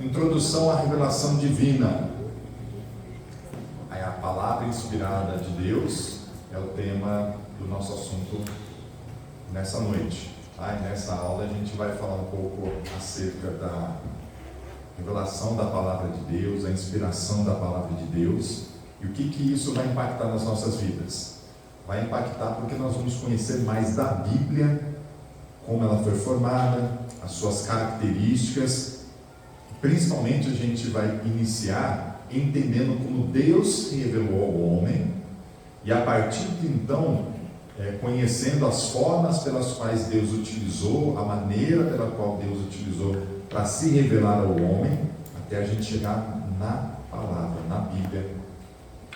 Introdução à revelação divina. Aí a palavra inspirada de Deus é o tema do nosso assunto nessa noite. Tá? E nessa aula a gente vai falar um pouco acerca da revelação da palavra de Deus, a inspiração da palavra de Deus e o que isso vai impactar nas nossas vidas. Vai impactar porque nós vamos conhecer mais da Bíblia, como ela foi formada, as suas características. Principalmente a gente vai iniciar entendendo como Deus se revelou ao homem e a partir de então, conhecendo as formas pelas quais Deus utilizou, a maneira pela qual Deus utilizou para se revelar ao homem, até a gente chegar na palavra, na Bíblia,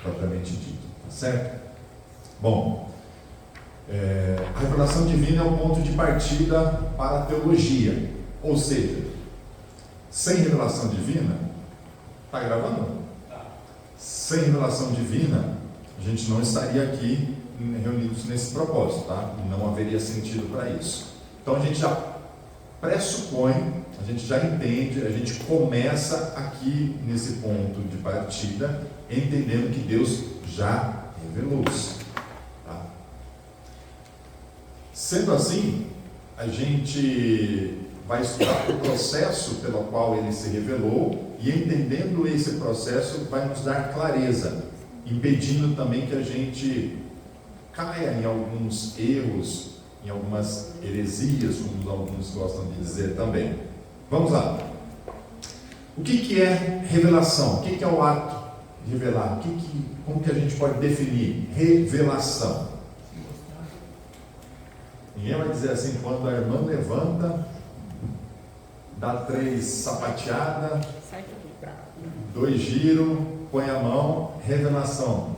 propriamente dito, tá certo? Bom, a revelação divina é o ponto de partida para a teologia, ou seja, sem revelação divina, está gravando? Sem revelação divina, a gente não estaria aqui reunidos nesse propósito, tá? Não haveria sentido para isso. Então a gente já pressupõe, a gente já entende, a gente começa aqui nesse ponto de partida, entendendo que Deus já revelou-se. Tá? Sendo assim, a gente vai estudar o processo pelo qual ele se revelou e entendendo esse processo vai nos dar clareza, impedindo também que a gente caia em alguns erros, em algumas heresias, como alguns gostam de dizer também. Vamos lá. O que é revelação? O que é o ato de revelar? Como que a gente pode definir revelação? Ninguém vai dizer assim, quando a irmã levanta, dá 3 sapateadas, 2 giros, põe a mão, revelação.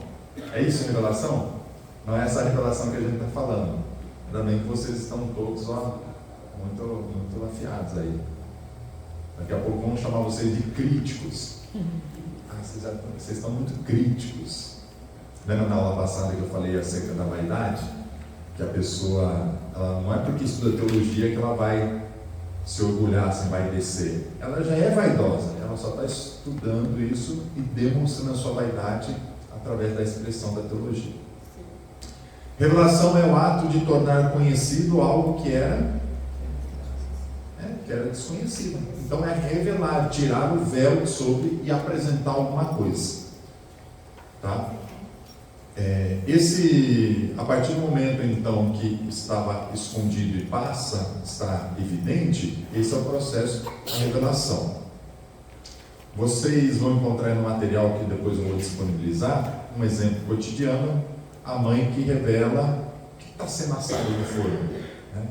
É isso revelação? Não é essa revelação que a gente está falando. Ainda bem que vocês estão todos muito afiados aí. Daqui a pouco vamos chamar vocês de críticos. Vocês estão muito críticos. Lembra na aula passada que eu falei acerca da vaidade? Que a pessoa, ela não é porque estuda teologia que ela vai se orgulhar, assim, vai descer. Ela já é vaidosa, ela só está estudando isso e demonstrando a sua vaidade através da expressão da teologia. Revelação é o ato de tornar conhecido algo que era desconhecido. Então é revelar, tirar o véu sobre e apresentar alguma coisa. Tá? A partir do momento então que estava escondido e passa a estar evidente, esse é o processo de revelação. Vocês vão encontrar no material que depois eu vou disponibilizar um exemplo cotidiano, a mãe que revela o que está sendo assado no forno. Né?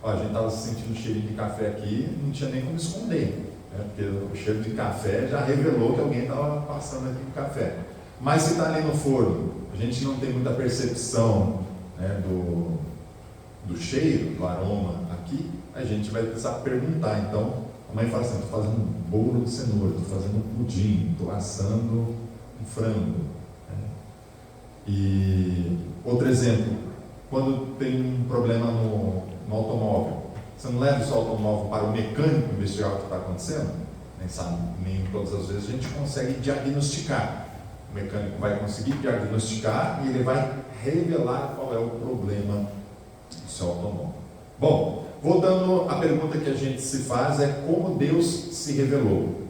Ó, a gente estava sentindo um cheirinho de café aqui, não tinha nem como esconder, né? Porque o cheiro de café já revelou que alguém estava passando aqui com café. Mas se está ali no forno, a gente não tem muita percepção, né, do cheiro, do aroma aqui, a gente vai precisar perguntar. Então, a mãe fala assim, estou fazendo um bolo de cenoura, estou fazendo um pudim, estou assando um frango. Né? E outro exemplo, quando tem um problema no automóvel, você não leva o seu automóvel para o mecânico investigar o que está acontecendo? Nem todas as vezes a gente consegue diagnosticar. O mecânico vai conseguir diagnosticar e ele vai revelar qual é o problema do seu automóvel. Bom, voltando à pergunta que a gente se faz, é como Deus se revelou.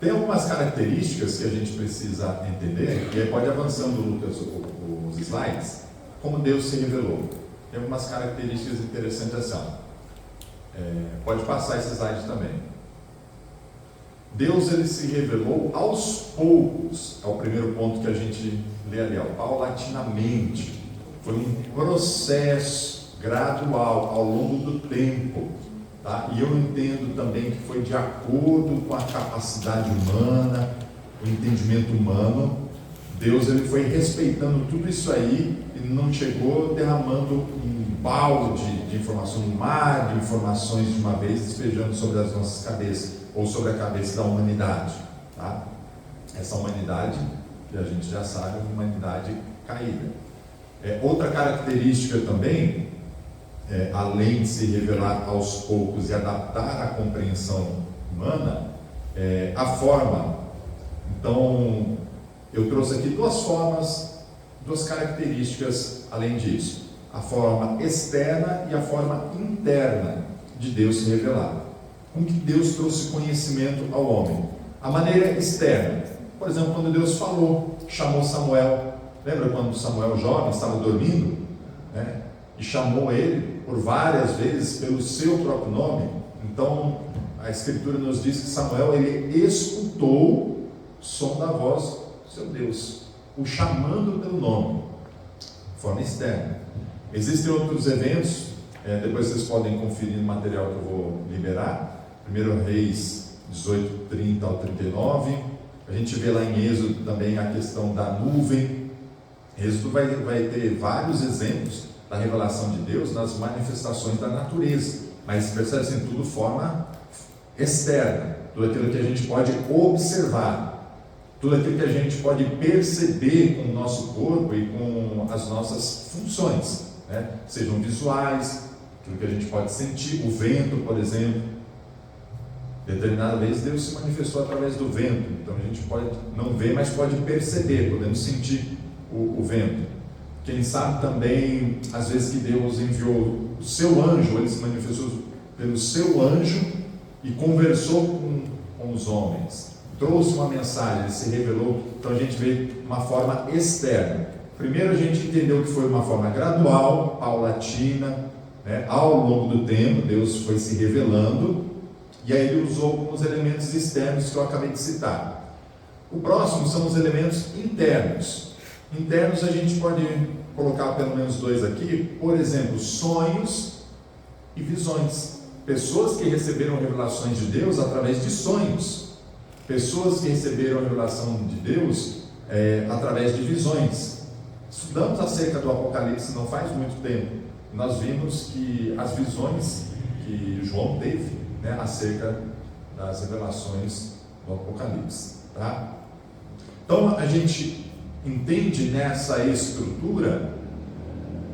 Tem algumas características que a gente precisa entender, e aí pode avançando, Lucas, os slides, como Deus se revelou. Tem algumas características interessantes assim. Pode passar esse slide também. Deus, ele se revelou aos poucos, é o primeiro ponto que a gente lê ali, paulatinamente. Foi um processo gradual, ao longo do tempo. Tá? E eu entendo também que foi de acordo com a capacidade humana, o entendimento humano. Deus, ele foi respeitando tudo isso aí e não chegou derramando um balde de informação, um mar de informações de uma vez, despejando sobre as nossas cabeças, ou sobre a cabeça da humanidade. Tá? Essa humanidade, que a gente já sabe, é uma humanidade caída. Outra característica também, além de se revelar aos poucos e adaptar a compreensão humana, a forma. Então, eu trouxe aqui duas formas, duas características além disso: a forma externa e a forma interna de Deus se revelar. Como que Deus trouxe conhecimento ao homem? A maneira externa, por exemplo, quando Deus falou, chamou Samuel. Lembra quando Samuel jovem estava dormindo, né? E chamou ele por várias vezes pelo seu próprio nome? Então a Escritura nos diz que Samuel, ele escutou o som da voz do seu Deus, o chamando pelo nome, de forma externa. Existem outros eventos, depois vocês podem conferir no material que eu vou liberar. 1 Reis 18, 30 ao 39. A gente vê lá em Êxodo também a questão da nuvem. Êxodo vai ter vários exemplos da revelação de Deus nas manifestações da natureza, mas percebe assim, tudo forma externa, tudo aquilo que a gente pode observar, tudo aquilo que a gente pode perceber com o nosso corpo e com as nossas funções, né? Sejam visuais, aquilo que a gente pode sentir, o vento, por exemplo. Determinada vez Deus se manifestou através do vento, então a gente pode não ver, mas pode perceber, podemos sentir o vento. Quem sabe também, às vezes, que Deus enviou o seu anjo, ele se manifestou pelo seu anjo e conversou com os homens, trouxe uma mensagem, ele se revelou. Então a gente vê uma forma externa. Primeiro a gente entendeu que foi uma forma gradual, paulatina, né? Ao longo do tempo Deus foi se revelando, e aí ele usou alguns elementos externos que eu acabei de citar. O próximo são os elementos internos. Internos a gente pode colocar pelo menos dois aqui, por exemplo, sonhos e visões. Pessoas que receberam revelações de Deus através de sonhos. Pessoas que receberam a revelação de Deus através de visões. Estudamos acerca do Apocalipse não faz muito tempo. Nós vimos que as visões que João teve, né, acerca das revelações do Apocalipse, tá? Então a gente entende nessa estrutura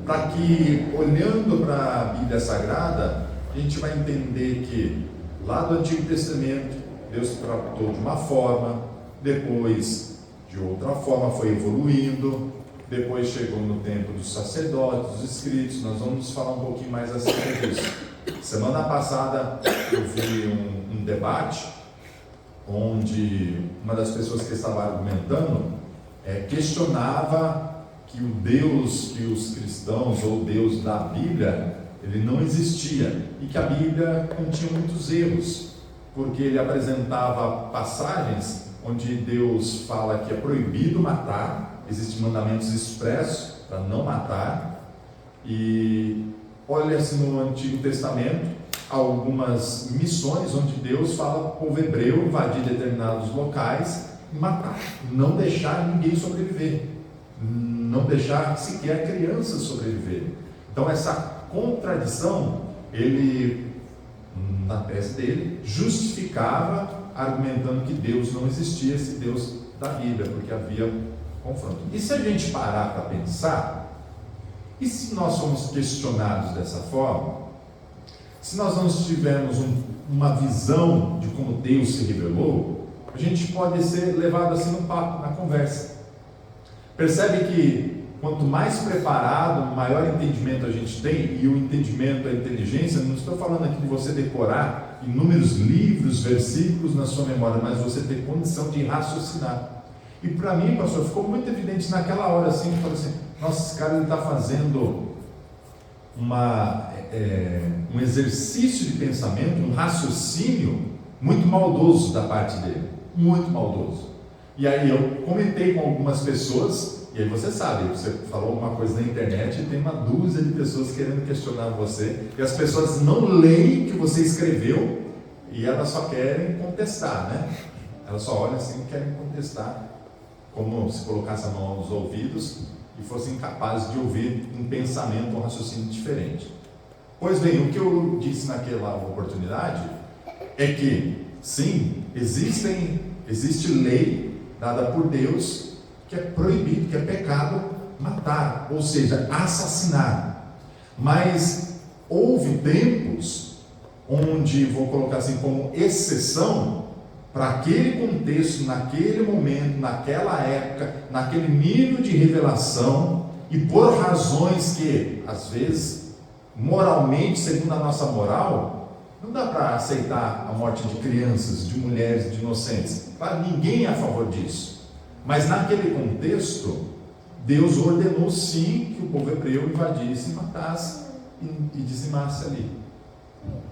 para que, olhando para a Bíblia Sagrada, a gente vai entender que lá do Antigo Testamento Deus tratou de uma forma, depois de outra forma, foi evoluindo, depois chegou no tempo dos sacerdotes, dos escritos. Nós vamos falar um pouquinho mais acerca disso. Semana passada eu vi um debate onde uma das pessoas que estava argumentando questionava que o Deus que os cristãos, ou o Deus da Bíblia, ele não existia, e que a Bíblia continha muitos erros, porque ele apresentava passagens onde Deus fala que é proibido matar, existem mandamentos expressos para não matar, e olha-se no Antigo Testamento algumas missões onde Deus fala para o povo hebreu invadir determinados locais e matar, não deixar ninguém sobreviver, não deixar sequer crianças sobreviver. Então essa contradição, ele, na tese dele, justificava argumentando que Deus não existia, esse Deus da Bíblia, porque havia confronto. E se a gente parar para pensar, e se nós somos questionados dessa forma, se nós não tivermos uma visão de como Deus se revelou, a gente pode ser levado assim no papo, na conversa. Percebe que quanto mais preparado, maior entendimento a gente tem, e o entendimento, a inteligência, não estou falando aqui de você decorar inúmeros livros, versículos na sua memória, mas você ter condição de raciocinar. E para mim, pastor, ficou muito evidente naquela hora assim, que eu falei assim, nossa, esse cara está fazendo um exercício de pensamento, um raciocínio muito maldoso da parte dele, muito maldoso. E aí eu comentei com algumas pessoas, e aí você sabe, você falou alguma coisa na internet e tem uma dúzia de pessoas querendo questionar você, e as pessoas não leem o que você escreveu e elas só querem contestar, né? Elas só olham assim e querem contestar, como se colocasse a mão nos ouvidos e fossem capazes de ouvir um pensamento, um raciocínio diferente. Pois bem, o que eu disse naquela oportunidade é que, sim, existe lei dada por Deus que é proibido, que é pecado matar, ou seja, assassinar. Mas houve tempos onde, vou colocar assim, como exceção, para aquele contexto, naquele momento, naquela época, naquele nível de revelação, e por razões que, às vezes, moralmente, segundo a nossa moral, não dá para aceitar a morte de crianças, de mulheres, de inocentes. Claro, ninguém é a favor disso. Mas naquele contexto, Deus ordenou sim que o povo hebreu invadisse, matasse e dizimasse ali.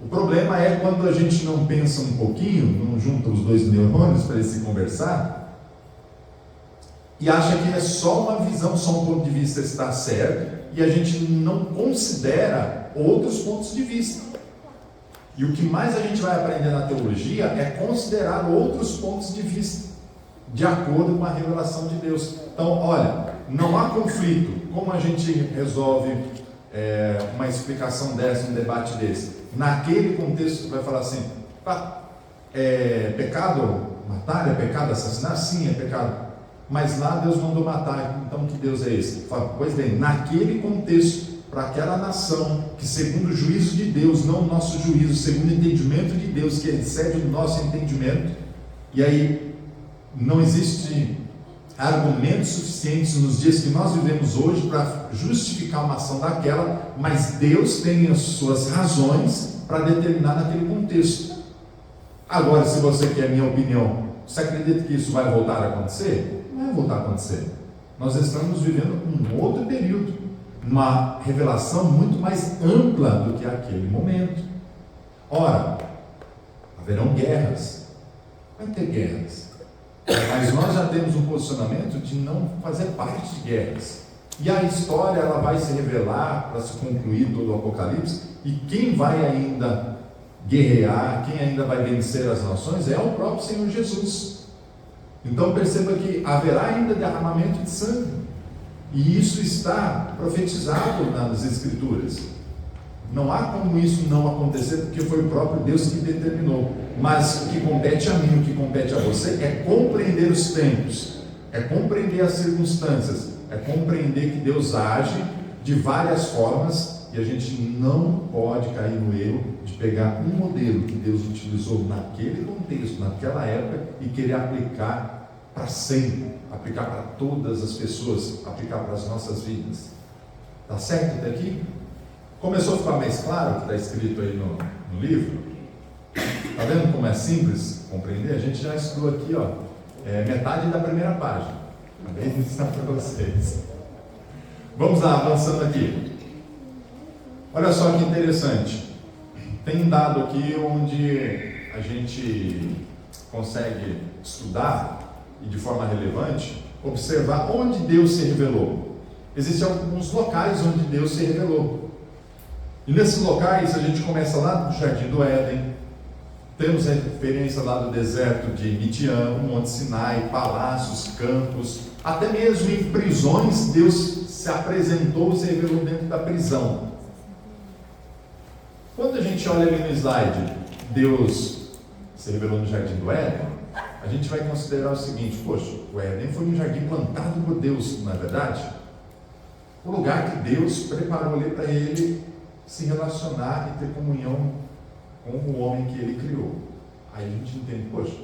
O problema é quando a gente não pensa um pouquinho, não junta os dois neurônios para eles se conversar, e acha que é só uma visão, só um ponto de vista está certo, e a gente não considera outros pontos de vista. E o que mais a gente vai aprender na teologia é considerar outros pontos de vista, de acordo com a revelação de Deus. Então, olha, não há conflito. Como a gente resolve uma explicação dessa, um debate desse? Naquele contexto, você vai falar assim: é pecado matar? É pecado assassinar? Sim, é pecado. Mas lá Deus mandou matar, então que Deus é esse? Fala, pois bem, naquele contexto, para aquela nação, que segundo o juízo de Deus, não o nosso juízo, segundo o entendimento de Deus, que excede o nosso entendimento, e aí não existe argumentos suficientes nos dias que nós vivemos hoje para justificar uma ação daquela, mas Deus tem as suas razões para determinar naquele contexto. Agora, se você quer a minha opinião, você acredita que isso vai voltar a acontecer? Não vai voltar a acontecer. Nós estamos vivendo um outro período, uma revelação muito mais ampla do que aquele momento. Ora, haverão guerras, vai ter guerras, mas nós já temos um posicionamento de não fazer parte de guerras, e a história ela vai se revelar para se concluir todo o Apocalipse, e quem vai ainda guerrear, quem ainda vai vencer as nações é o próprio Senhor Jesus. Então perceba que haverá ainda derramamento de sangue, e isso está profetizado nas Escrituras. Não há como isso não acontecer, porque foi o próprio Deus que determinou. Mas o que compete a mim, o que compete a você, é compreender os tempos, é compreender as circunstâncias, é compreender que Deus age de várias formas, e a gente não pode cair no erro de pegar um modelo que Deus utilizou naquele contexto, naquela época, e querer aplicar para sempre, aplicar para todas as pessoas, aplicar para as nossas vidas. Tá certo até aqui? Começou a ficar mais claro o que está escrito aí no livro? Está vendo como é simples compreender? A gente já estudou aqui, metade da primeira página. Acabei de ensinar para vocês. Vamos lá, avançando aqui. Olha só que interessante. Tem um dado aqui onde a gente consegue estudar e de forma relevante, observar onde Deus se revelou. Existem alguns locais onde Deus se revelou. E nesses locais a gente começa lá no Jardim do Éden, temos a referência lá do deserto de Midian, o Monte Sinai, palácios, campos, até mesmo em prisões Deus se apresentou, se revelou dentro da prisão. Quando a gente olha ali no slide, Deus se revelou no Jardim do Éden, a gente vai considerar o seguinte: poxa, o Éden foi um jardim plantado por Deus, não é verdade? O lugar que Deus preparou ali para ele se relacionar e ter comunhão com o homem que ele criou. Aí a gente entende, poxa,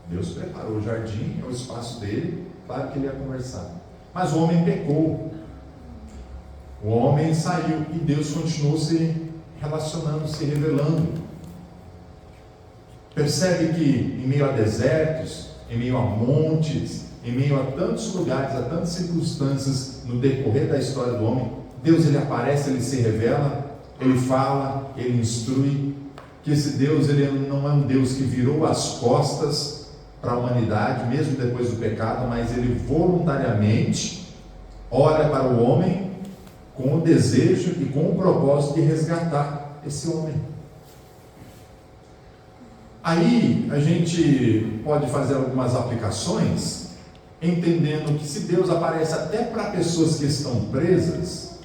Deus preparou o jardim, é o espaço dele, claro que ele ia conversar. Mas o homem pecou, o homem saiu e Deus continuou se relacionando, se revelando. Percebe que em meio a desertos, em meio a montes, em meio a tantos lugares, a tantas circunstâncias no decorrer da história do homem, Deus ele aparece, ele se revela, ele fala, ele instrui. Que esse Deus ele não é um Deus que virou as costas para a humanidade, mesmo depois do pecado, mas ele voluntariamente olha para o homem com o desejo e com o propósito de resgatar esse homem. Aí a gente pode fazer algumas aplicações, entendendo que se Deus aparece até para pessoas que estão presas,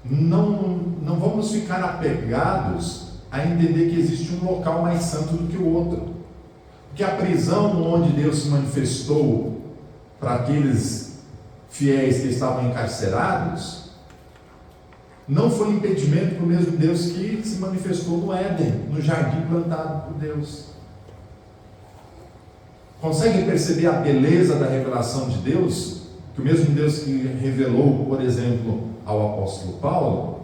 não vamos ficar apegados a entender que existe um local mais santo do que o outro. Porque a prisão onde Deus se manifestou para aqueles fiéis que estavam encarcerados, não foi impedimento para o mesmo Deus que se manifestou no Éden, no jardim plantado por Deus. Conseguem perceber a beleza da revelação de Deus? Que o mesmo Deus que revelou, por exemplo, ao apóstolo Paulo,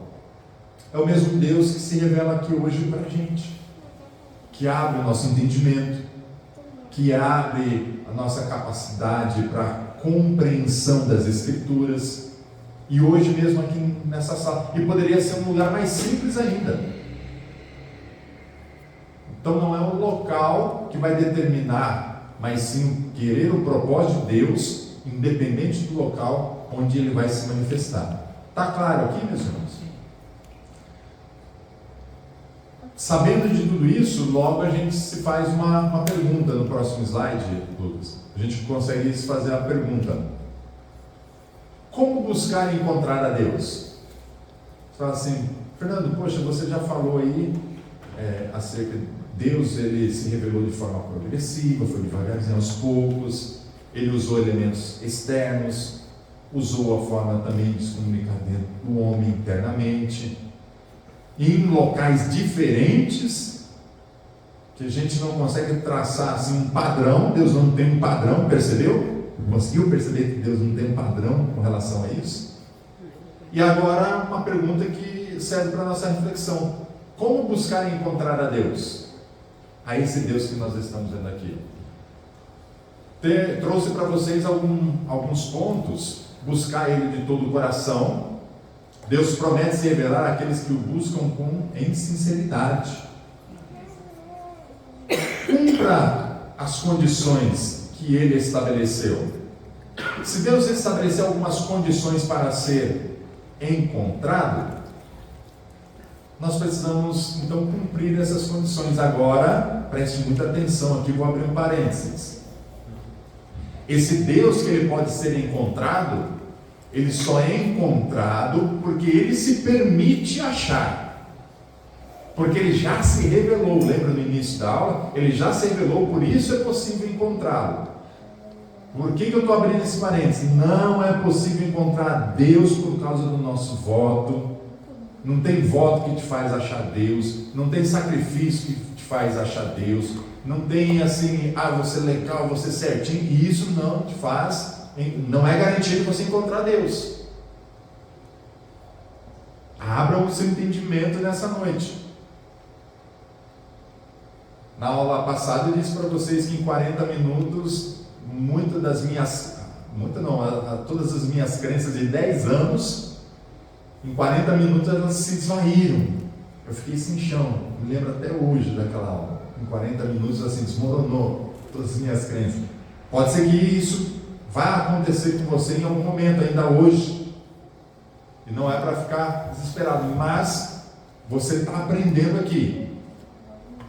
é o mesmo Deus que se revela aqui hoje para a gente, que abre o nosso entendimento, que abre a nossa capacidade para compreensão das Escrituras, e hoje mesmo aqui nessa sala, e poderia ser um lugar mais simples ainda. Então não é um local que vai determinar, mas sim querer o propósito de Deus, independente do local onde Ele vai se manifestar. Está claro aqui, meus irmãos? Sabendo de tudo isso, logo a gente se faz uma pergunta no próximo slide, Lucas. A gente consegue se fazer a pergunta: como buscar e encontrar a Deus? Você fala assim, Fernando, poxa, você já falou aí acerca de Deus, Ele se revelou de forma progressiva, foi devagarzinho, aos poucos, Ele usou elementos externos, usou a forma também de se comunicar dentro do homem internamente, em locais diferentes, que a gente não consegue traçar assim um padrão. Deus não tem um padrão, percebeu? Conseguiu perceber que Deus não tem um padrão com relação a isso? E agora uma pergunta que serve para a nossa reflexão: como buscar e encontrar a Deus? A esse Deus que nós estamos vendo aqui. Trouxe para vocês alguns pontos. Buscar Ele de todo o coração. Deus promete se revelar àqueles que o buscam em sinceridade. Cumpra as condições que Ele estabeleceu. Se Deus estabeleceu algumas condições para ser encontrado, nós precisamos então cumprir essas condições. Agora, preste muita atenção aqui, vou abrir um parênteses. Esse Deus que Ele pode ser encontrado, Ele só é encontrado porque Ele se permite achar, porque Ele já se revelou. Lembra no início da aula? Ele já se revelou, por isso é possível encontrá-lo. Por que eu estou abrindo esse parênteses? Não é possível encontrar Deus por causa do nosso voto. Não tem voto que te faz achar Deus, não tem sacrifício que te faz achar Deus, não tem assim, você legal, você certinho, e isso não te faz, não é garantia de você encontrar Deus. Abra o seu entendimento nessa noite. Na aula passada eu disse para vocês que em 40 minutos, todas as minhas crenças de 10 anos, em 40 minutos elas se esvaíram. Eu fiquei sem chão, me lembro até hoje daquela aula. Em 40 minutos assim, desmoronou todas as minhas crenças. Pode ser que isso vá acontecer com você em algum momento, ainda hoje. E não é para ficar desesperado, mas você está aprendendo aqui.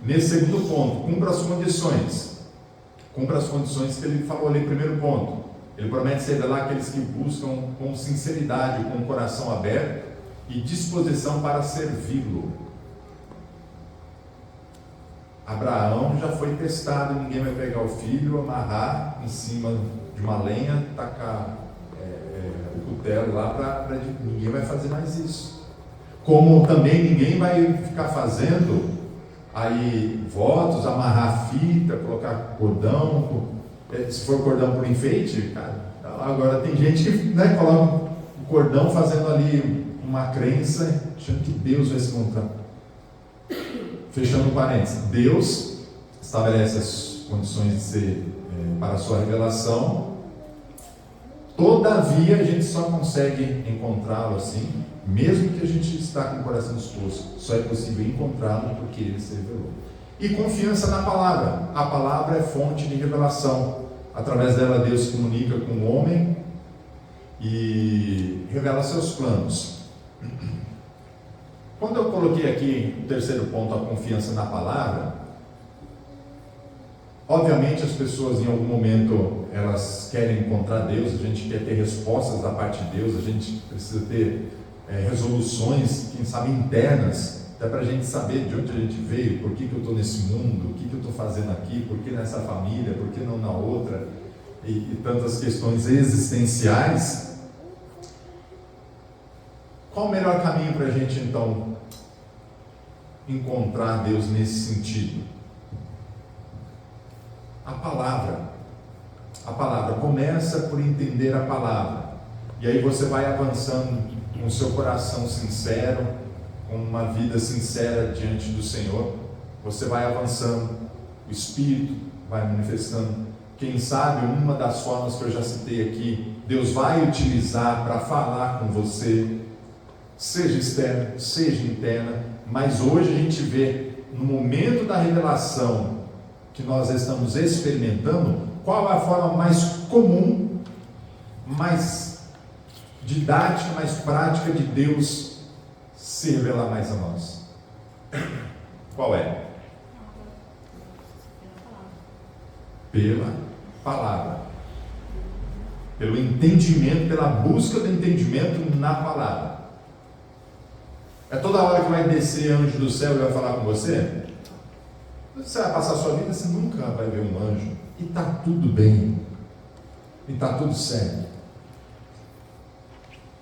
Nesse segundo ponto, cumpra as condições. Cumpra as condições que ele falou ali, primeiro ponto. Ele promete se revelar àqueles que buscam com sinceridade, com o coração aberto e disposição para servi-lo. Abraão já foi testado, ninguém vai pegar o filho, amarrar em cima de uma lenha, tacar o cutelo lá, ninguém vai fazer mais isso. Como também ninguém vai ficar fazendo aí votos, amarrar fita, colocar cordão, se for cordão por enfeite, cara, agora tem gente que coloca o cordão fazendo ali uma crença, achando que Deus vai se encontrar. Fechando parênteses, Deus estabelece as condições de ser para a sua revelação. Todavia a gente só consegue encontrá-lo assim, mesmo que a gente está com o coração disposto. Só é possível encontrá-lo porque Ele se revelou. E confiança na palavra. A palavra é fonte de revelação. Através dela Deus se comunica com o homem e revela seus planos. Quando eu coloquei aqui o terceiro ponto, a confiança na palavra, obviamente as pessoas em algum momento elas querem encontrar Deus, a gente quer ter respostas da parte de Deus, a gente precisa ter resoluções, quem sabe internas, até para a gente saber de onde a gente veio, por que eu estou nesse mundo, o que eu estou fazendo aqui, por que nessa família, por que não na outra, e tantas questões existenciais. Qual o melhor caminho para a gente, então, encontrar Deus nesse sentido? A palavra. A palavra. Começa por entender a palavra. E aí você vai avançando com o seu coração sincero, com uma vida sincera diante do Senhor. Você vai avançando, o Espírito vai manifestando. Quem sabe, uma das formas que eu já citei aqui, Deus vai utilizar para falar com você, seja externa, seja interna, mas hoje a gente vê, no momento da revelação que nós estamos experimentando, qual é a forma mais comum, mais didática, mais prática de Deus se revelar mais a nós. Qual é? Pela palavra. Pelo entendimento, pela busca do entendimento na palavra. É toda hora que vai descer anjo do céu e vai falar com você? Você vai passar a sua vida, você nunca vai ver um anjo. E está tudo bem. E está tudo certo.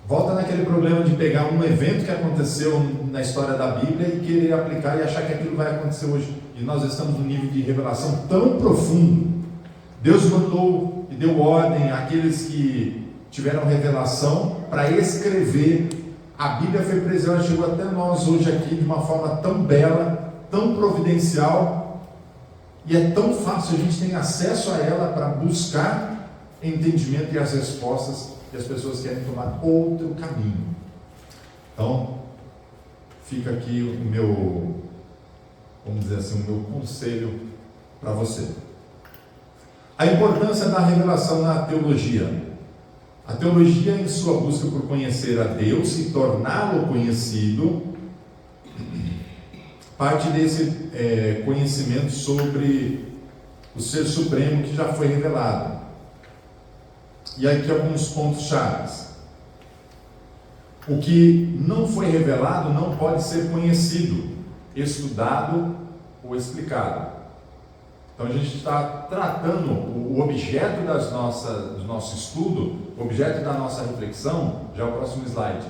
Volta naquele problema de pegar um evento que aconteceu na história da Bíblia e querer aplicar e achar que aquilo vai acontecer hoje. E nós estamos num nível de revelação tão profundo. Deus mandou e deu ordem àqueles que tiveram revelação para escrever. A Bíblia foi preservada, chegou até nós hoje aqui de uma forma tão bela, tão providencial, e é tão fácil, a gente tem acesso a ela para buscar entendimento e as respostas, e as pessoas querem tomar outro caminho. Então, fica aqui o meu, vamos dizer assim, o meu conselho para você. A importância da revelação na teologia. A teologia, em sua busca por conhecer a Deus e torná-lo conhecido, parte desse conhecimento sobre o Ser Supremo que já foi revelado. E aqui alguns pontos chaves. O que não foi revelado não pode ser conhecido, estudado ou explicado. Então a gente está tratando o objeto do nosso estudo, o objeto da nossa reflexão, já é o próximo slide,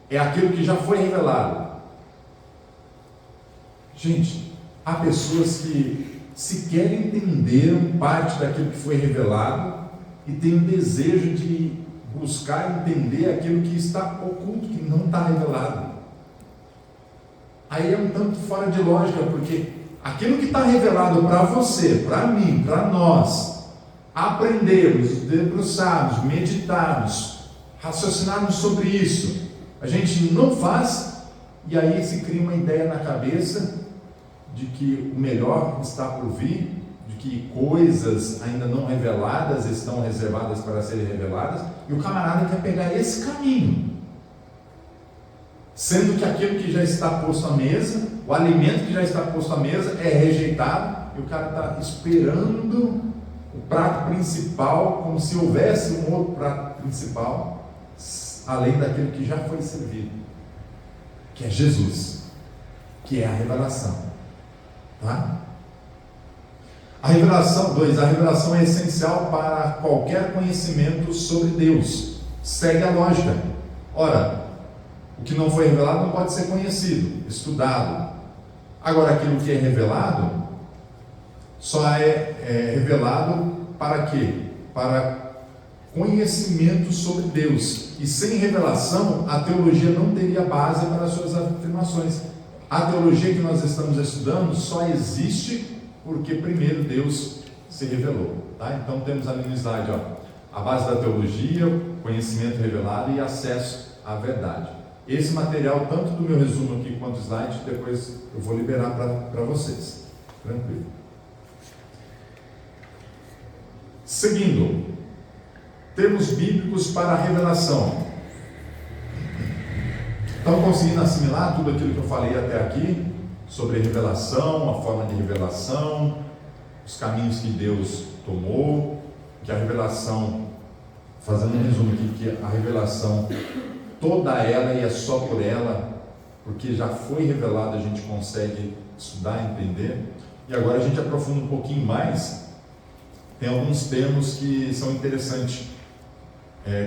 é aquilo que já foi revelado. Gente, há pessoas que sequer entenderam parte daquilo que foi revelado e têm o desejo de buscar entender aquilo que está oculto, que não está revelado. Aí é um tanto fora de lógica, porque aquilo que está revelado para você, para mim, para nós, aprendermos, debruçarmos, meditarmos, raciocinarmos sobre isso, a gente não faz, e aí se cria uma ideia na cabeça de que o melhor está por vir, de que coisas ainda não reveladas estão reservadas para serem reveladas, e o camarada quer pegar esse caminho, sendo que aquilo que já está posto à mesa, o alimento que já está posto à mesa é rejeitado, e o cara está esperando o prato principal, como se houvesse um outro prato principal, além daquilo que já foi servido, que é Jesus, que é a revelação. Tá? A revelação é essencial para qualquer conhecimento sobre Deus. Segue a lógica. Ora, o que não foi revelado não pode ser conhecido, estudado. Agora, aquilo que é revelado só é revelado para quê? Para conhecimento sobre Deus. E sem revelação, a teologia não teria base para as suas afirmações. A teologia que nós estamos estudando só existe porque primeiro Deus se revelou. Tá? Então temos ali no slide a base da teologia, conhecimento revelado e acesso à verdade. Esse material, tanto do meu resumo aqui quanto do slide, depois eu vou liberar para vocês. Tranquilo. Seguindo, termos bíblicos para a revelação. Estão conseguindo assimilar tudo aquilo que eu falei até aqui sobre revelação, a forma de revelação, os caminhos que Deus tomou, que a revelação, fazendo um resumo aqui, que a revelação, toda ela e é só por ela, porque já foi revelado, a gente consegue estudar, entender. E agora a gente aprofunda um pouquinho mais. Tem alguns termos que são interessantes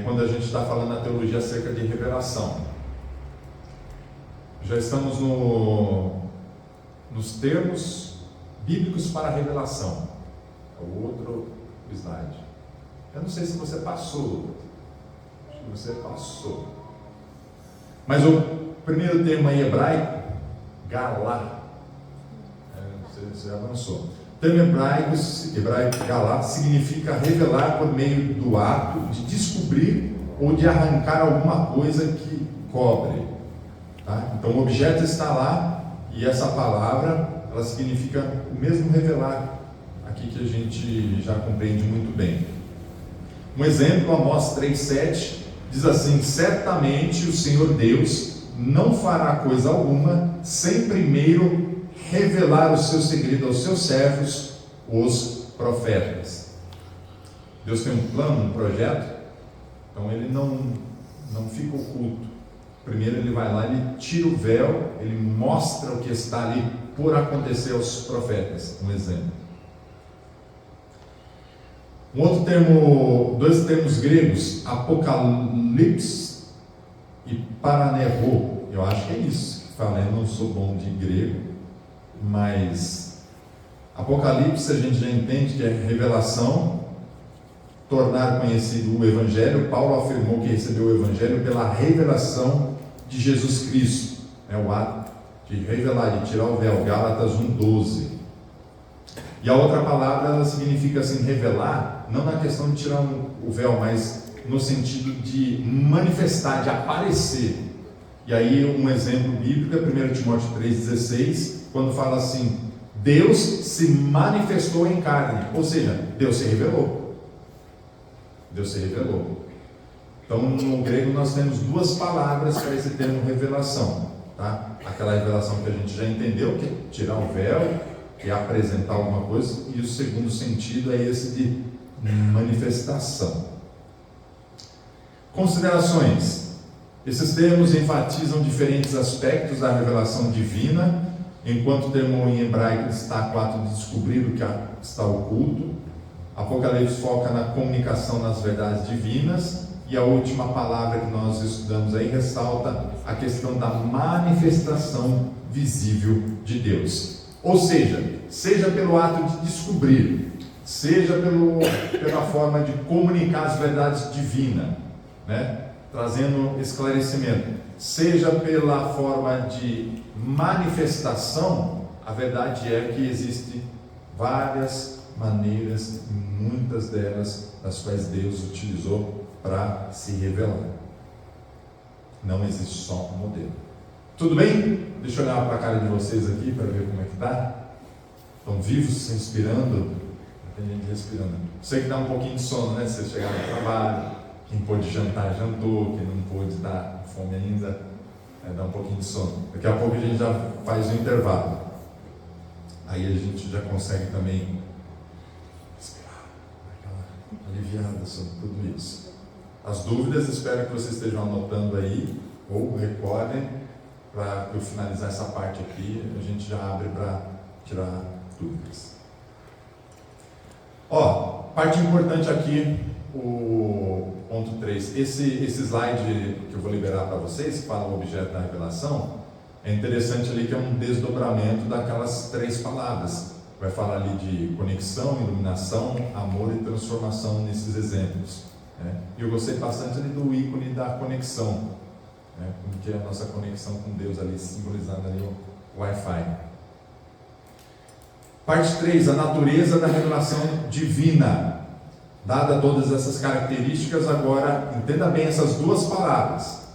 quando a gente está falando na teologia acerca de revelação. Já estamos nos termos bíblicos para a revelação. É o outro slide. Eu não sei se você passou. Acho que você passou. Mas o primeiro termo aí hebraico, galá. Você avançou. O termo hebraico galá significa revelar por meio do ato de descobrir ou de arrancar alguma coisa que cobre. Tá? Então o objeto está lá e essa palavra ela significa o mesmo revelar aqui que a gente já compreende muito bem. Um exemplo, Amós 3,7 diz assim: certamente o Senhor Deus não fará coisa alguma sem primeiro revelar o seu segredo aos seus servos, os profetas. Deus tem um plano, um projeto, então ele não fica oculto. Primeiro ele vai lá, ele tira o véu, ele mostra o que está ali por acontecer aos profetas. Um exemplo. Um outro termo, dois termos gregos, apocalipse e paranerô. Eu acho que é isso que fala. Eu não sou bom de grego, mas apocalipse a gente já entende que é revelação, tornar conhecido o Evangelho. Paulo afirmou que recebeu o Evangelho pela revelação de Jesus Cristo, o ato de revelar, de tirar o véu, Gálatas 1,12. E a outra palavra, ela significa assim, revelar, não na questão de tirar o véu, mas no sentido de manifestar, de aparecer. E aí um exemplo bíblico é 1 Timóteo 3,16, quando fala assim: Deus se manifestou em carne, ou seja, Deus se revelou. Deus se revelou. Então no grego nós temos duas palavras para esse termo revelação, tá? Aquela revelação que a gente já entendeu, que é tirar o véu, que é apresentar alguma coisa, e o segundo sentido é esse de manifestação. Considerações. Esses termos enfatizam diferentes aspectos da revelação divina, enquanto o termo em hebraico destaca o ato de descobrir o que está oculto. Apocalipse foca na comunicação das verdades divinas, e a última palavra que nós estudamos aí ressalta a questão da manifestação visível de Deus. Ou seja pelo ato de descobrir, seja pela forma de comunicar as verdades divinas, trazendo esclarecimento, seja pela forma de manifestação, a verdade é que existem várias maneiras, muitas delas das quais Deus utilizou para se revelar. Não existe só um modelo. Tudo bem? Deixa eu olhar para a cara de vocês aqui para ver como é que está. Estão vivos, respirando? Tem gente respirando. Sei que dá um pouquinho de sono, né? Se você chegar no trabalho, quem pôde jantar, jantou, quem não pôde estar com fome ainda, dá um pouquinho de sono. Daqui a pouco a gente já faz o intervalo. Aí a gente já consegue também respirar, aquela aliviada sobre tudo isso. As dúvidas, espero que vocês estejam anotando aí, ou recordem, para eu finalizar essa parte aqui, a gente já abre para tirar dúvidas. Parte importante aqui, o ponto 3. Esse slide que eu vou liberar para vocês, que fala o objeto da revelação, é interessante ali que é um desdobramento daquelas 3 palavras. Vai falar ali de conexão, iluminação, amor e transformação nesses exemplos. E eu gostei bastante ali do ícone da conexão, porque a nossa conexão com Deus ali, simbolizando ali o Wi-Fi. Parte 3, a natureza da revelação divina. Dada todas essas características, agora entenda bem essas 2 palavras.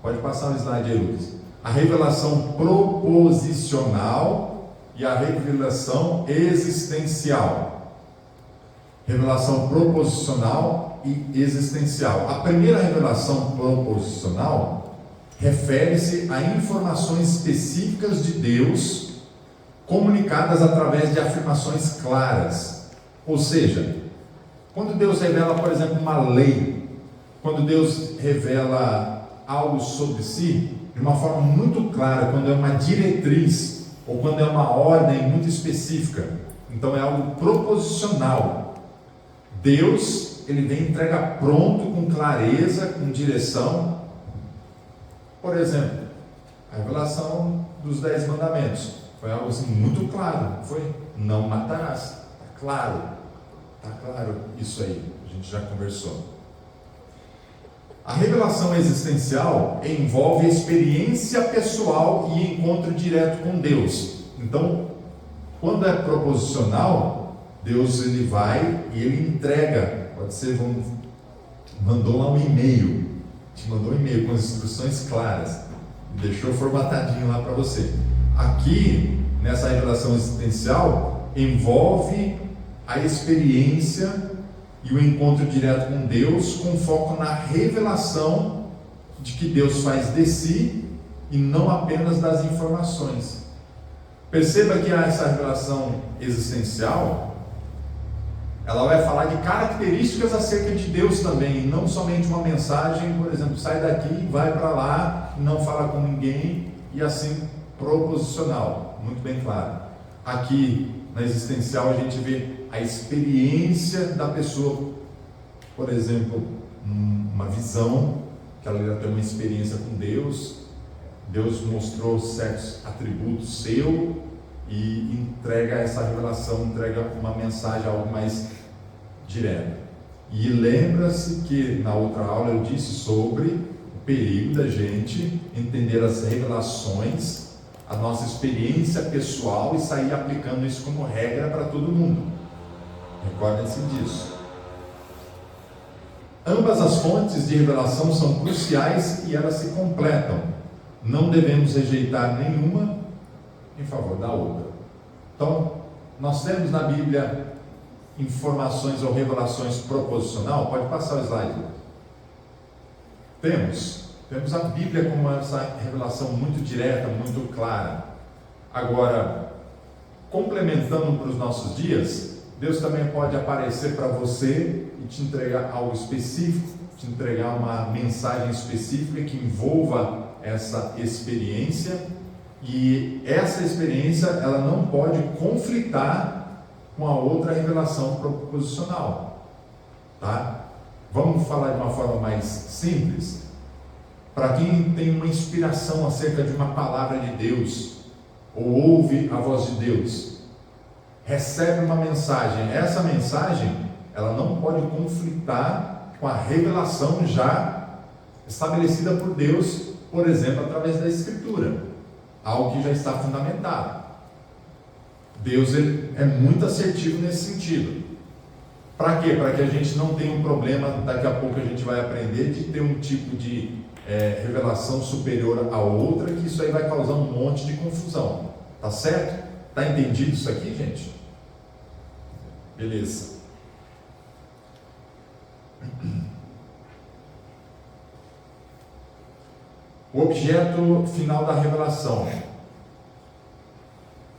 Pode passar o slide aí, Lucas. A revelação proposicional e a revelação existencial. Revelação proposicional e existencial. A primeira revelação proposicional refere-se a informações específicas de Deus comunicadas através de afirmações claras. Ou seja, quando Deus revela, por exemplo, uma lei, quando Deus revela algo sobre si, de uma forma muito clara, quando é uma diretriz, ou quando é uma ordem muito específica, então é algo proposicional. Deus, ele vem e entrega pronto, com clareza, com direção. Por exemplo, A revelação dos 10 mandamentos foi algo assim muito claro, foi? Não matarás. Está claro isso aí, a gente já conversou. A revelação existencial envolve experiência pessoal e encontro direto com Deus. Então, quando é proposicional, Deus ele vai e ele entrega. Pode ser, mandou lá um e-mail, te mandou um e-mail com as instruções claras, deixou formatadinho lá para você. Aqui, nessa revelação existencial, envolve a experiência e o encontro direto com Deus, com foco na revelação de que Deus faz de si e não apenas das informações. Perceba que essa revelação existencial, ela vai falar de características acerca de Deus também, e não somente uma mensagem, por exemplo, sai daqui, vai para lá, não fala com ninguém, e assim proposicional, muito bem claro. Aqui na existencial a gente vê a experiência da pessoa, por exemplo, uma visão, que ela ia ter uma experiência com Deus, Deus mostrou certos atributos seu e entrega essa revelação, entrega uma mensagem, algo mais direto. E lembra-se que na outra aula eu disse sobre o perigo da gente entender as revelações, a nossa experiência pessoal e sair aplicando isso como regra para todo mundo. Recordem-se disso. Ambas as fontes de revelação são cruciais e elas se completam. Não devemos rejeitar nenhuma em favor da outra. Então, nós temos na Bíblia informações ou revelações proposicional. Pode passar o slide. Temos a Bíblia como essa revelação muito direta, muito clara. Agora, complementando para os nossos dias, Deus também pode aparecer para você e te entregar algo específico, te entregar uma mensagem específica que envolva essa experiência, e essa experiência ela não pode conflitar com a outra revelação proposicional, tá? Vamos falar de uma forma mais simples. Para quem tem uma inspiração acerca de uma palavra de Deus, ou ouve a voz de Deus, recebe uma mensagem, essa mensagem ela não pode conflitar com a revelação já estabelecida por Deus, por exemplo, através da Escritura, algo que já está fundamentado. Deus ele é muito assertivo nesse sentido. Para quê? Para que a gente não tenha um problema, daqui a pouco a gente vai aprender, de ter um tipo de revelação superior a outra, que isso aí vai causar um monte de confusão. Tá certo? Tá entendido isso aqui, gente? Beleza. O objeto final da revelação.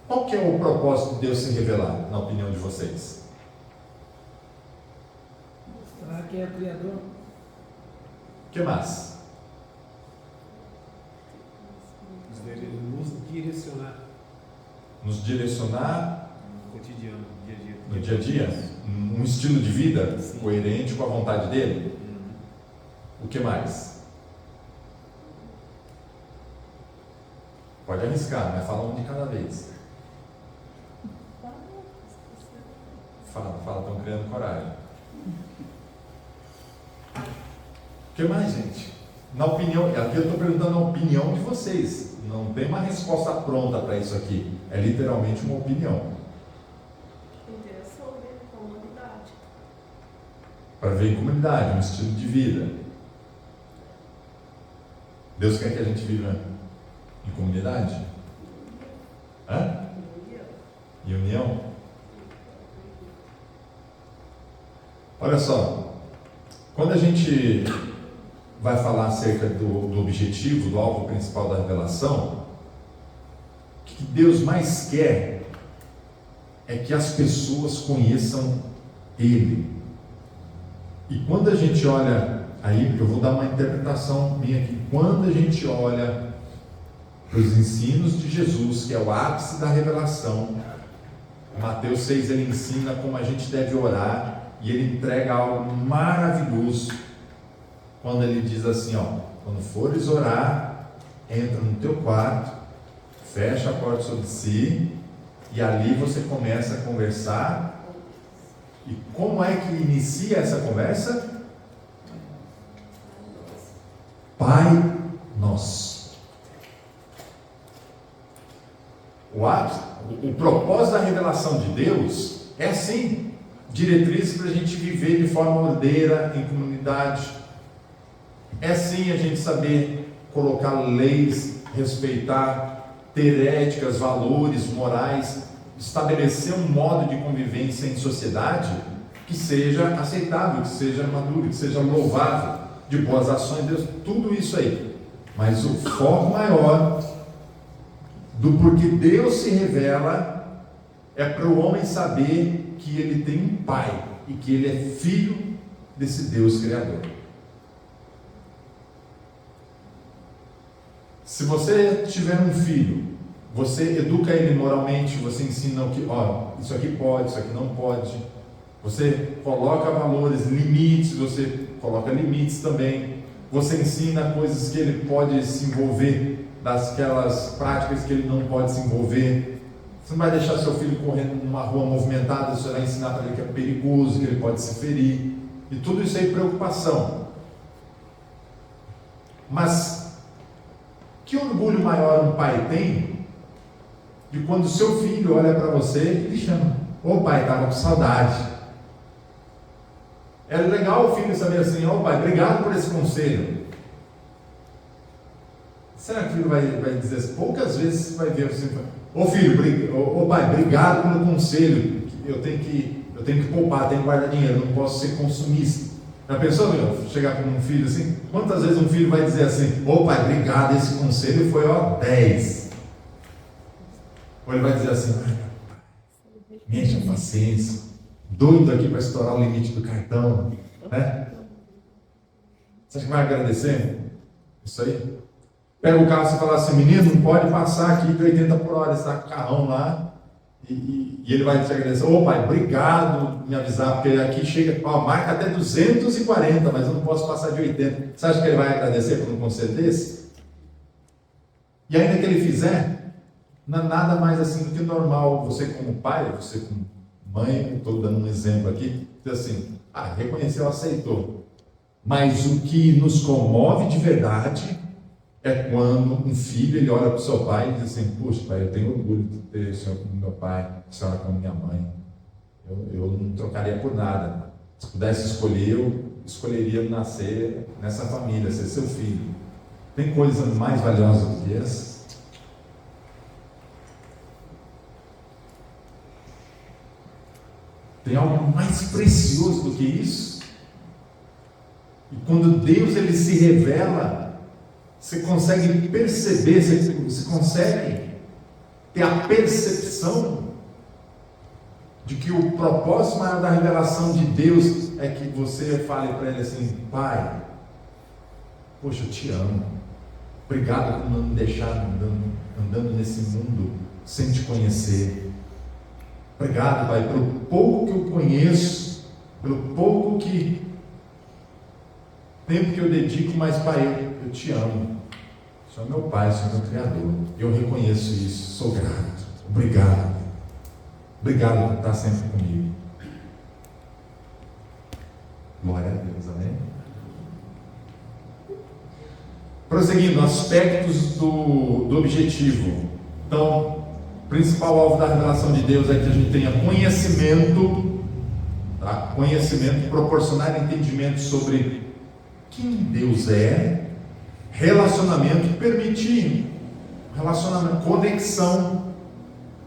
Qual que é o propósito de Deus se revelar, na opinião de vocês? Mostrar que é o Criador. O que mais? Nos direcionar. Nos direcionar No cotidiano, dia a dia. no dia a dia? Um estilo de vida coerente com a vontade dele? O que mais? Pode arriscar, mas fala um de cada vez. Fala, estão criando coragem. O que mais, gente? Na opinião, aqui eu estou perguntando a opinião de vocês. Não tem uma resposta pronta para isso aqui. É literalmente uma opinião. Interação dele com a humanidade. Para ver em comunidade, um estilo de vida. Deus quer que a gente viva em comunidade? Hã? Em união? Olha só, quando a gente vai falar acerca do objetivo, do alvo principal da revelação, o que Deus mais quer é que as pessoas conheçam Ele. E quando a gente olha, aí eu vou dar uma interpretação minha aqui, quando a gente olha para os ensinos de Jesus, que é o ápice da revelação, Mateus 6 ele ensina como a gente deve orar, e ele entrega algo maravilhoso, quando ele diz assim, quando fores orar, entra no teu quarto, fecha a porta sobre si, e ali você começa a conversar. E como é que inicia essa conversa? Pai Nosso. O propósito da revelação de Deus é assim, diretrizes para a gente viver de forma ordeira em comunidade. É sim a gente saber colocar leis, respeitar, ter éticas, valores, morais, estabelecer um modo de convivência em sociedade que seja aceitável, que seja maduro, que seja louvável, de boas ações de Deus, tudo isso aí. Mas o foco maior do porquê Deus se revela é para o homem saber que ele tem um pai e que ele é filho desse Deus Criador. Se você tiver um filho, você educa ele moralmente, você ensina o que, isso aqui pode, isso aqui não pode. Você coloca valores, limites, você coloca limites também. Você ensina coisas que ele pode se envolver, daquelas práticas que ele não pode se envolver. Você não vai deixar seu filho correndo numa rua movimentada, você vai ensinar para ele que é perigoso, que ele pode se ferir. E tudo isso aí é preocupação. Mas que orgulho maior um pai tem de quando o seu filho olha para você e lhe chama: ô pai, estava com saudade. É legal o filho saber assim: ô pai, obrigado por esse conselho. Será que o filho vai dizer assim? Poucas vezes você vai ver assim: ô filho, ô pai, obrigado pelo conselho. Eu tenho que poupar, tenho que guardar dinheiro, não posso ser consumista. Já pensou, chegar com um filho assim? Quantas vezes um filho vai dizer assim: ô pai, obrigado, esse conselho foi 10. Ou ele vai dizer assim: me enche a paciência, doido aqui para estourar o limite do cartão, né? Você acha que vai agradecer? Isso aí. Pega o carro e fala assim: menino, não pode passar aqui de 80 por hora, está com o carrão lá. E ele vai te agradecer: ô pai, obrigado por me avisar, porque aqui chega, marca até 240, mas eu não posso passar de 80. Você acha que ele vai agradecer por um conselho desse? E ainda que ele fizer, não é nada mais assim do que normal. Você como pai, você como mãe, estou dando um exemplo aqui, diz assim: reconheceu, aceitou. Mas o que nos comove de verdade é quando um filho ele olha para o seu pai e diz assim: puxa pai, eu tenho orgulho de ter o senhor como meu pai, a senhora como minha mãe. Eu não trocaria por nada. Se pudesse escolher, eu escolheria nascer nessa família, ser seu filho. Tem coisa mais valiosa do que essa? Tem algo mais precioso do que isso? E quando Deus ele se revela, você consegue perceber, você consegue ter a percepção de que o propósito maior da revelação de Deus é que você fale para ele assim: pai, poxa, eu te amo, obrigado por não me deixar andando nesse mundo sem te conhecer. Obrigado, pai, pelo pouco que eu conheço, pelo pouco tempo que eu dedico, mas pai, eu te amo. O Senhor é meu pai, o Senhor é meu Criador. Eu reconheço isso, sou grato. Obrigado. Obrigado por estar sempre comigo. Glória a Deus, amém? Prosseguindo, aspectos do objetivo. Então, o principal alvo da revelação de Deus é que a gente tenha conhecimento, tá? Conhecimento, proporcionar entendimento sobre quem Deus é, relacionamento, permitir relacionamento, conexão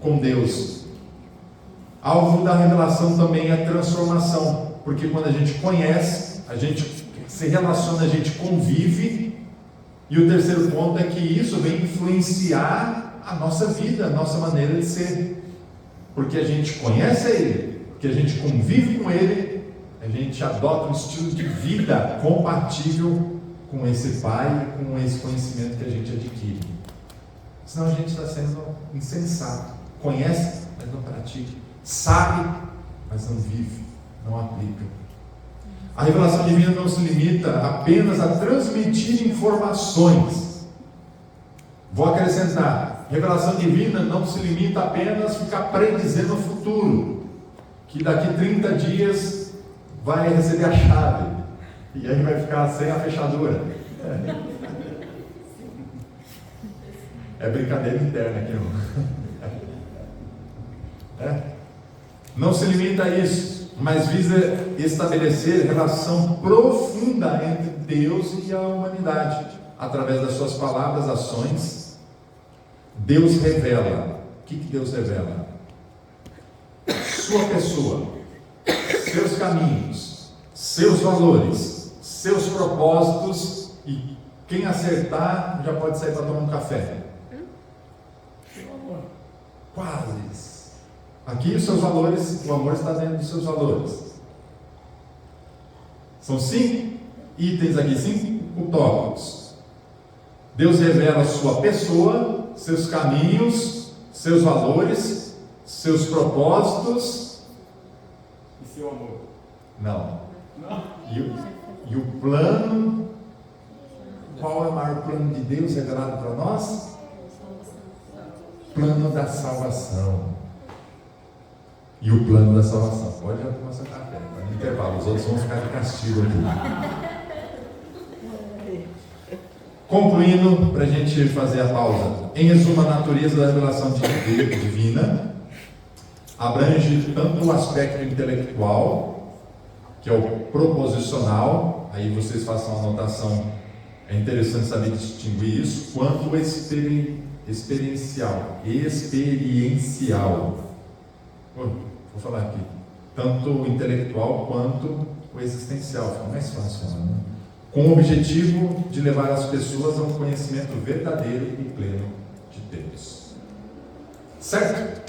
com Deus. Alvo da revelação também é transformação, porque quando a gente conhece, a gente se relaciona, a gente convive, e o terceiro ponto é que isso vem influenciar a nossa vida, a nossa maneira de ser, porque a gente conhece Ele, porque a gente convive com Ele, a gente adota um estilo de vida compatível com esse Pai, com esse conhecimento que a gente adquire. Senão a gente está sendo insensato. Conhece, mas não pratica. Sabe, mas não vive, não aplica. A revelação divina não se limita apenas a transmitir informações. Vou acrescentar, revelação divina não se limita apenas a ficar predizendo o futuro, que daqui 30 dias vai receber a chave, e aí vai ficar sem a fechadura. É brincadeira interna aqui, não. Não se limita a isso, mas visa estabelecer relação profunda entre Deus e a humanidade. Através das suas palavras, ações, Deus revela. O que Deus revela? Sua pessoa, seus caminhos, seus valores, seus propósitos, e quem acertar já pode sair para tomar um café. Quase. Aqui os seus valores, o amor está dentro dos seus valores. São 5 itens aqui, 5 tópicos. Deus revela a sua pessoa, seus caminhos, seus valores, seus propósitos. E seu amor? Não. E o plano. Qual é o maior plano de Deus revelado para nós? Plano da salvação. E o plano da salvação. Pode já tomar seu café, está no intervalo, os outros vão ficar de castigo aqui. Concluindo, para a gente fazer a pausa. Em resumo, a natureza da revelação divina abrange tanto o aspecto intelectual, que é o proposicional, aí vocês façam uma anotação, é interessante saber distinguir isso, quanto o experiencial. Vou falar aqui, tanto o intelectual quanto o existencial, fica mais fácil, né? Com o objetivo de levar as pessoas a um conhecimento verdadeiro e pleno de Deus. Certo?